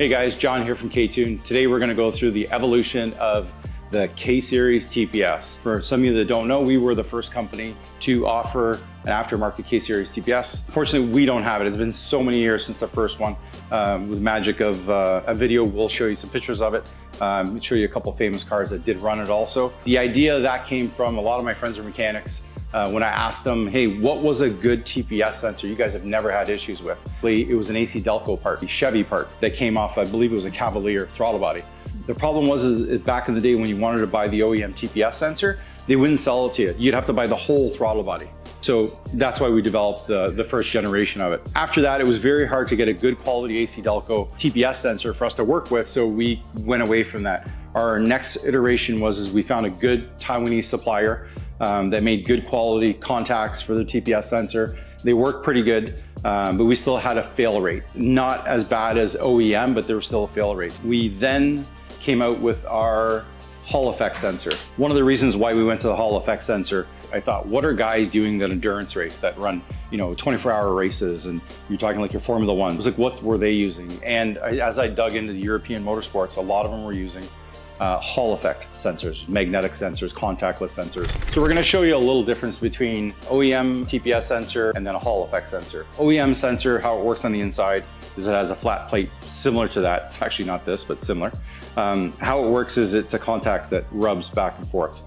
Hey guys, John here from K-Tune. Today we're going to go through the evolution of the K-Series TPS. For some of you that don't know, we were the first company to offer an aftermarket K-Series TPS. Unfortunately, we don't have it. It's been so many years since the first one. With the magic of a video, we'll show you some pictures of it. We'll show you a couple famous cars that did run it also. The idea that came from a lot of my friends are mechanics. When I asked them, hey, what was a good TPS sensor you guys have never had issues with? It was an AC Delco part, a Chevy part that came off, I believe it was a Cavalier throttle body. The problem was is back in the day when you wanted to buy the OEM TPS sensor, they wouldn't sell it to you. You'd have to buy the whole throttle body. So that's why we developed the first generation of it. After that, it was very hard to get a good quality AC Delco TPS sensor for us to work with, so we went away from that. Our next iteration was we found a good Taiwanese supplier that made good quality contacts for the TPS sensor. They worked pretty good, but we still had a fail rate. Not as bad as OEM, but there was still a fail rate. We then came out with our Hall effect sensor. One of the reasons why we went to the Hall effect sensor, I thought, what are guys doing that endurance race that run, 24-hour races, and you're talking like your Formula One. I was like, what were they using? And as I dug into the European motorsports, a lot of them were using Hall effect sensors, magnetic sensors, contactless sensors. So we're gonna show you a little difference between OEM TPS sensor and then a Hall effect sensor. OEM sensor, how it works on the inside is it has a flat plate similar to that. It's actually not this, but similar. How it works is it's a contact that rubs back and forth.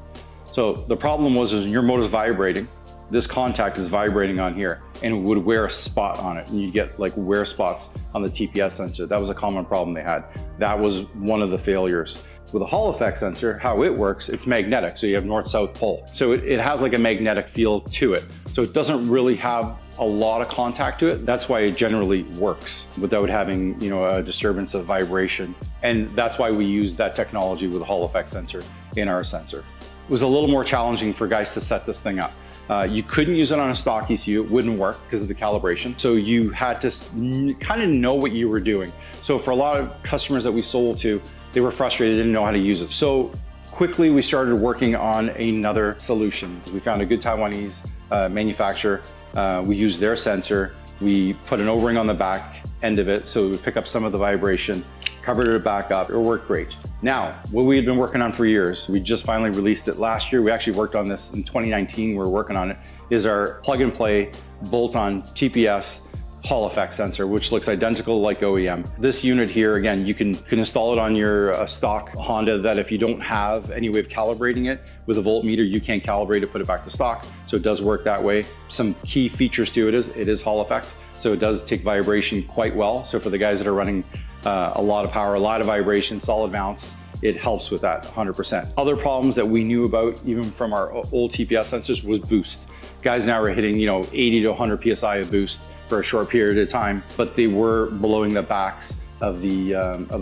So the problem was when your motor's vibrating, this contact is vibrating on here and it would wear a spot on it. And you get like wear spots on the TPS sensor. That was a common problem they had. That was one of the failures. With a Hall effect sensor, how it works, it's magnetic. So you have north-south pole. So it has like a magnetic feel to it. So it doesn't really have a lot of contact to it. That's why it generally works without having, a disturbance of vibration. And that's why we use that technology with a Hall effect sensor in our sensor. It was a little more challenging for guys to set this thing up. You couldn't use it on a stock ECU, it wouldn't work because of the calibration. So you had to kind of know what you were doing. So for a lot of customers that we sold to, they were frustrated, didn't know how to use it. So quickly we started working on another solution. We found a good Taiwanese manufacturer. We used their sensor. We put an O-ring on the back end of it so it would pick up some of the vibration, covered it back up. It worked great. Now, what we had been working on for years, we just finally released it last year. We actually worked on this in 2019. We were working on it, is our plug and play bolt-on TPS Hall effect sensor, which looks identical like OEM. This unit here, again, you can install it on your stock Honda that if you don't have any way of calibrating it with a voltmeter, you can't calibrate it, put it back to stock. So it does work that way. Some key features to it is Hall effect. So it does take vibration quite well. So for the guys that are running a lot of power, a lot of vibration, solid mounts, it helps with that 100%. Other problems that we knew about, even from our old TPS sensors, was boost. Guys now are hitting 80 to 100 PSI of boost for a short period of time, but they were blowing the backs of the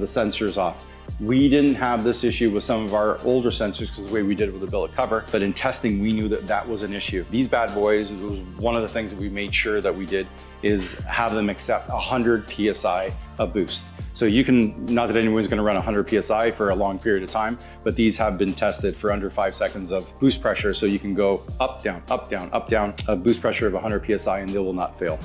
sensors off. We didn't have this issue with some of our older sensors because the way we did it with the billet cover, but in testing, we knew that that was an issue. These bad boys, it was one of the things that we made sure that we did is have them accept 100 PSI of boost. So you can, not that anyone's gonna run 100 PSI for a long period of time, but these have been tested for under 5 seconds of boost pressure. So you can go up, down, up, down, up, down, a boost pressure of 100 PSI and they will not fail.